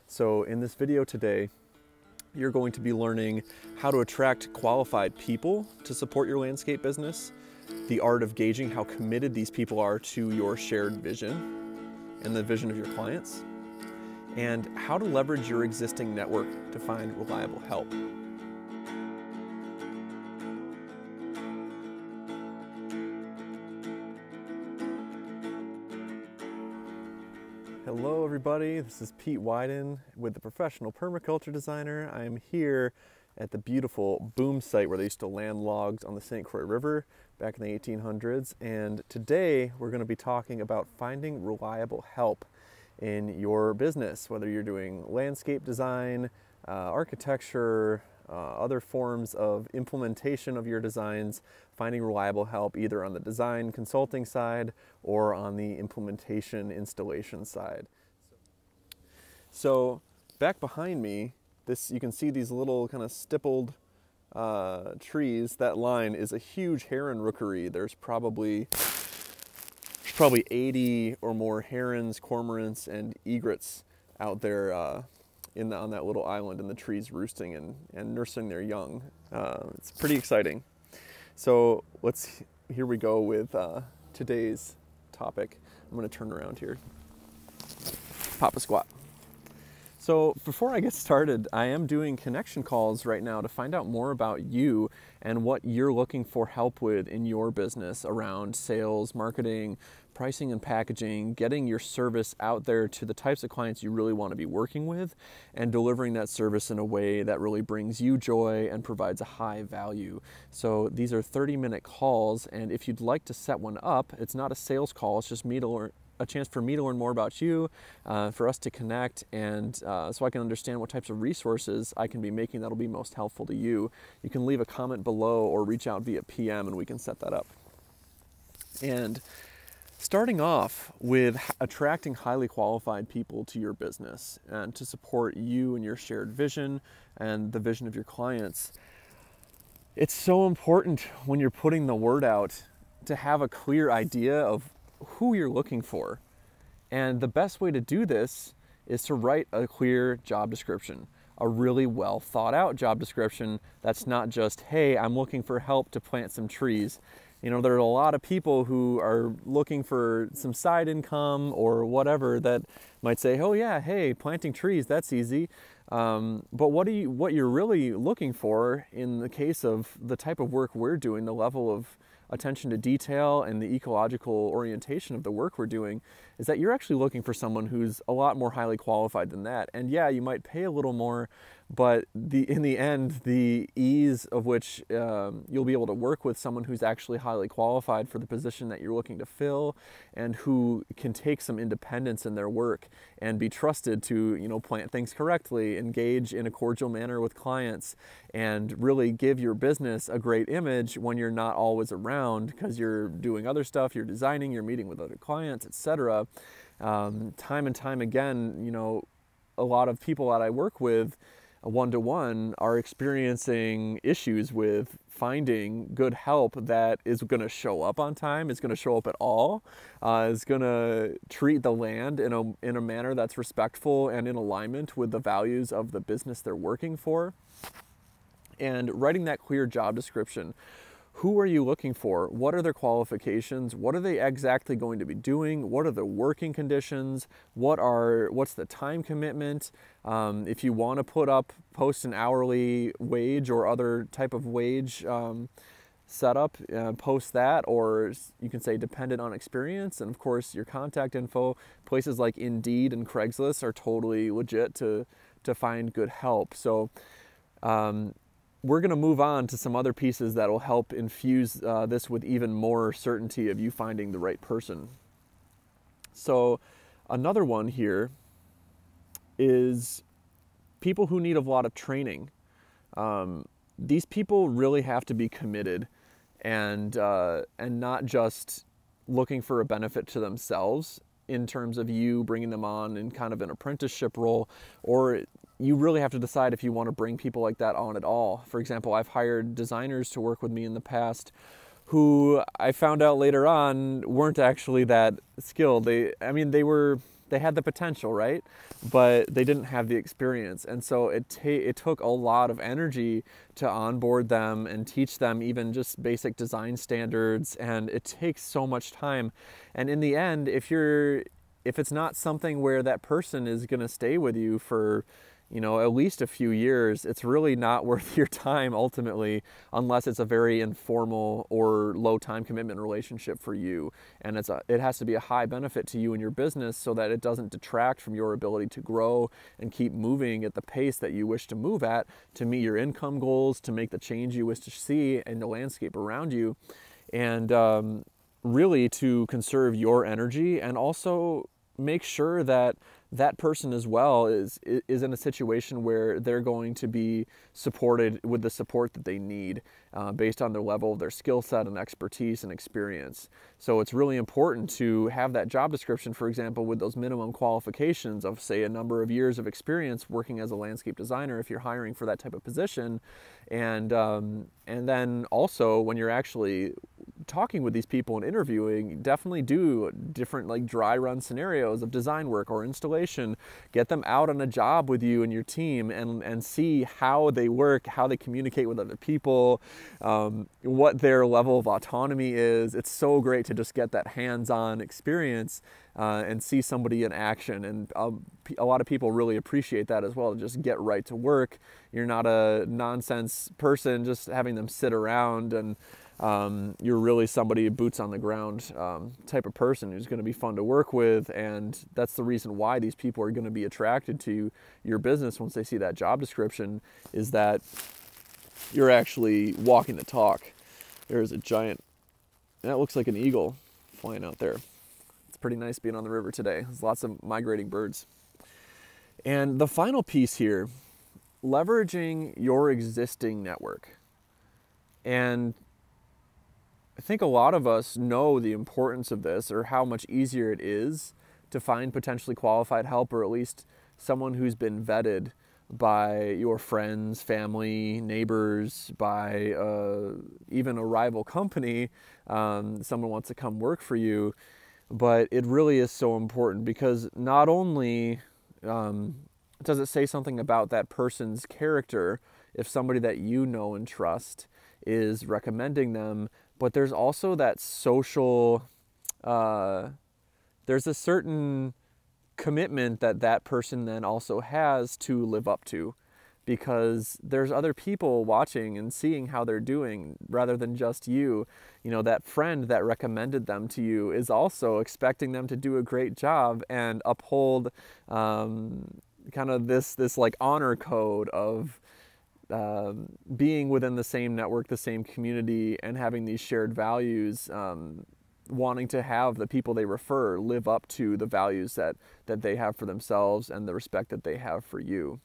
So in this video today, you're going to be learning how to attract qualified people to support your landscape business, the art of gauging how committed these people are to your shared vision and the vision of your clients, and how to leverage your existing network to find reliable help. Hello everybody, this is Pete Wyden with the Professional Permaculture Designer. I am here at the beautiful boom site where they used to land logs on the St. Croix River back in the 1800s, and today we're going to be talking about finding reliable help in your business, whether you're doing landscape design, architecture, other forms of implementation of your designs, finding reliable help either on the design consulting side or on the implementation installation side. So back behind me, you can see these little kind of stippled trees. That line is a huge heron rookery. There's probably 80 or more herons, cormorants, and egrets out there on that little island, in the trees, roosting and nursing their young. It's pretty exciting. So here we go with today's topic. I'm going to turn around here. Pop a squat. So before I get started, I am doing connection calls right now to find out more about you and what you're looking for help with in your business around sales, marketing, pricing and packaging, getting your service out there to the types of clients you really want to be working with, and delivering that service in a way that really brings you joy and provides a high value. So these are 30-minute calls, and if you'd like to set one up, it's not a sales call, it's just a chance for me to learn more about you, for us to connect, and so I can understand what types of resources I can be making that'll be most helpful to you. You can leave a comment below or reach out via PM and we can set that up. And starting off with attracting highly qualified people to your business and to support you and your shared vision and the vision of your clients, it's so important when you're putting the word out to have a clear idea of who you're looking for. And the best way to do this is to write a clear job description, a really well thought out job description that's not just, hey, I'm looking for help to plant some trees. You know, there are a lot of people who are looking for some side income or whatever that might say, oh yeah, hey, planting trees, that's easy. But what you're really looking for in the case of the type of work we're doing, the level of attention to detail and the ecological orientation of the work we're doing, is that you're actually looking for someone who's a lot more highly qualified than that. And yeah, you might pay a little more, but in the end, the ease of which you'll be able to work with someone who's actually highly qualified for the position that you're looking to fill, and who can take some independence in their work and be trusted to, you know, plant things correctly, engage in a cordial manner with clients, and really give your business a great image when you're not always around because you're doing other stuff, you're designing, you're meeting with other clients, etc. Time and time again, you know, a lot of people that I work with one-to-one are experiencing issues with finding good help that is going to show up on time, is going to show up at all, is going to treat the land in a manner that's respectful and in alignment with the values of the business they're working for. And writing that clear job description. Who are you looking for? What are their qualifications? What are they exactly going to be doing? What are the working conditions? What's the time commitment? If you want to post an hourly wage or other type of wage setup, post that, or you can say dependent on experience. And of course, your contact info, places like Indeed and Craigslist are totally legit to find good help. So we're going to move on to some other pieces that will help infuse this with even more certainty of you finding the right person. So another one here is people who need a lot of training. These people really have to be committed and not just looking for a benefit to themselves in terms of you bringing them on in kind of an apprenticeship role, or you really have to decide if you want to bring people like that on at all. For example, I've hired designers to work with me in the past who I found out later on weren't actually that skilled. They were they had the potential, right? But they didn't have the experience. And so it took a lot of energy to onboard them and teach them even just basic design standards. And it takes so much time. And in the end, if it's not something where that person is going to stay with you for, at least a few years, it's really not worth your time ultimately, unless it's a very informal or low time commitment relationship for you. And it has to be a high benefit to you and your business so that it doesn't detract from your ability to grow and keep moving at the pace that you wish to move at, to meet your income goals, to make the change you wish to see in the landscape around you, and really to conserve your energy, and also make sure that that person as well is in a situation where they're going to be supported with the support that they need based on their level of their skill set and expertise and experience. So it's really important to have that job description, for example, with those minimum qualifications of, say, a number of years of experience working as a landscape designer if you're hiring for that type of position. And then also when you're actually talking with these people and interviewing, definitely do different like dry run scenarios of design work or installation. Get them out on a job with you and your team and see how they work, how they communicate with other people, what their level of autonomy is. It's so great to just get that hands-on experience and see somebody in action. And a lot of people really appreciate that as well, to just get right to work. You're not a nonsense person just having them sit around, and you're really somebody boots on the ground type of person who's going to be fun to work with. And that's the reason why these people are going to be attracted to your business once they see that job description, is that you're actually walking the talk. There's a giant, that looks like an eagle flying out there. It's pretty nice being on the river today. There's lots of migrating birds. And the final piece here, leveraging your existing network. And I think a lot of us know the importance of this, or how much easier it is to find potentially qualified help, or at least someone who's been vetted by your friends, family, neighbors, by even a rival company. Someone wants to come work for you. But it really is so important, because not only does it say something about that person's character if somebody that you know and trust is recommending them, but there's also that social, there's a certain commitment that that person then also has to live up to, because there's other people watching and seeing how they're doing rather than just you. That friend that recommended them to you is also expecting them to do a great job and uphold kind of this like honor code of being within the same network, the same community, and having these shared values, wanting to have the people they refer live up to the values that they have for themselves and the respect that they have for you.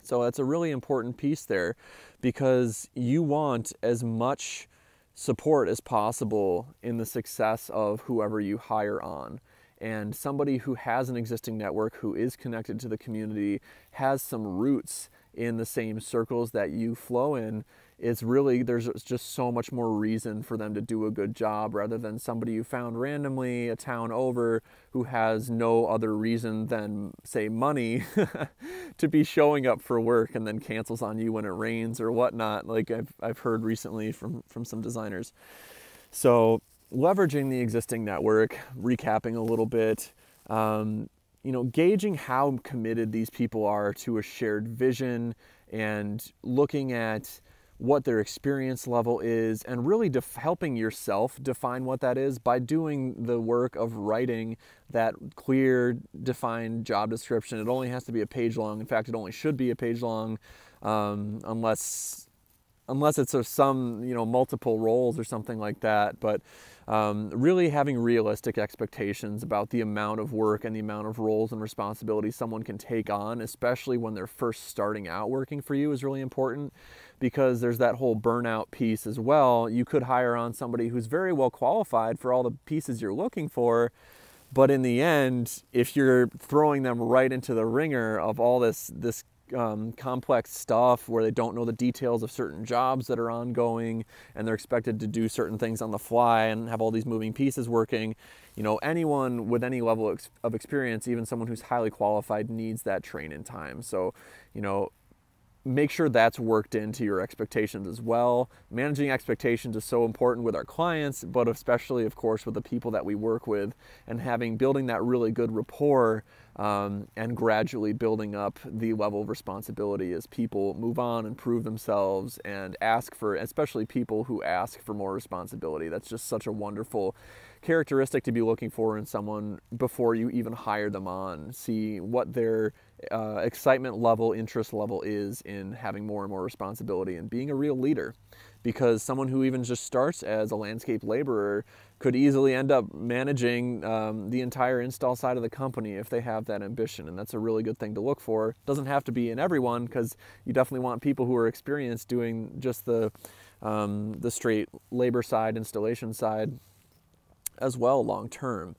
So that's a really important piece there, because you want as much support as possible in the success of whoever you hire on. And somebody who has an existing network, who is connected to the community, has some roots in the same circles that you flow in, there's just so much more reason for them to do a good job, rather than somebody you found randomly a town over who has no other reason than, say, money to be showing up for work and then cancels on you when it rains or whatnot, like I've heard recently from some designers. So leveraging the existing network, recapping a little bit, gauging how committed these people are to a shared vision, and looking at what their experience level is, and really helping yourself define what that is by doing the work of writing that clear, defined job description. It only has to be a page long. In fact, it only should be a page long, unless it's some, multiple roles or something like that. But really having realistic expectations about the amount of work and the amount of roles and responsibilities someone can take on, especially when they're first starting out working for you, is really important, because there's that whole burnout piece as well. You could hire on somebody who's very well qualified for all the pieces you're looking for, but in the end, if you're throwing them right into the ringer of all this complex stuff where they don't know the details of certain jobs that are ongoing, and they're expected to do certain things on the fly and have all these moving pieces working. Anyone with any level of experience, even someone who's highly qualified, needs that train-in time. So, make sure that's worked into your expectations as well. Managing expectations is so important with our clients, but especially, of course, with the people that we work with, and building that really good rapport, and gradually building up the level of responsibility as people move on and prove themselves and ask for, especially people who ask for more responsibility. That's just such a wonderful characteristic to be looking for in someone before you even hire them on. See what their excitement level, interest level is in having more and more responsibility and being a real leader. Because someone who even just starts as a landscape laborer could easily end up managing the entire install side of the company if they have that ambition, and that's a really good thing to look for. It doesn't have to be in everyone, because you definitely want people who are experienced doing just the straight labor side, installation side as well long term.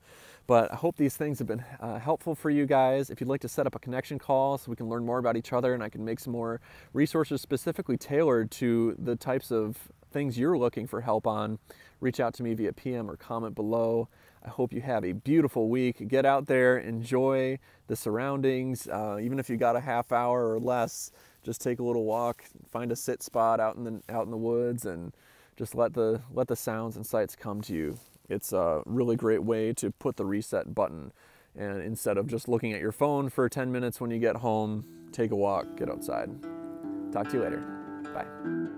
But I hope these things have been helpful for you guys. If you'd like to set up a connection call so we can learn more about each other and I can make some more resources specifically tailored to the types of things you're looking for help on, reach out to me via PM or comment below. I hope you have a beautiful week. Get out there, enjoy the surroundings. Even if you got a half hour or less, just take a little walk, find a sit spot out in the woods, and just let the sounds and sights come to you. It's a really great way to put the reset button, and instead of just looking at your phone for 10 minutes when you get home, take a walk, get outside. Talk to you later. Bye.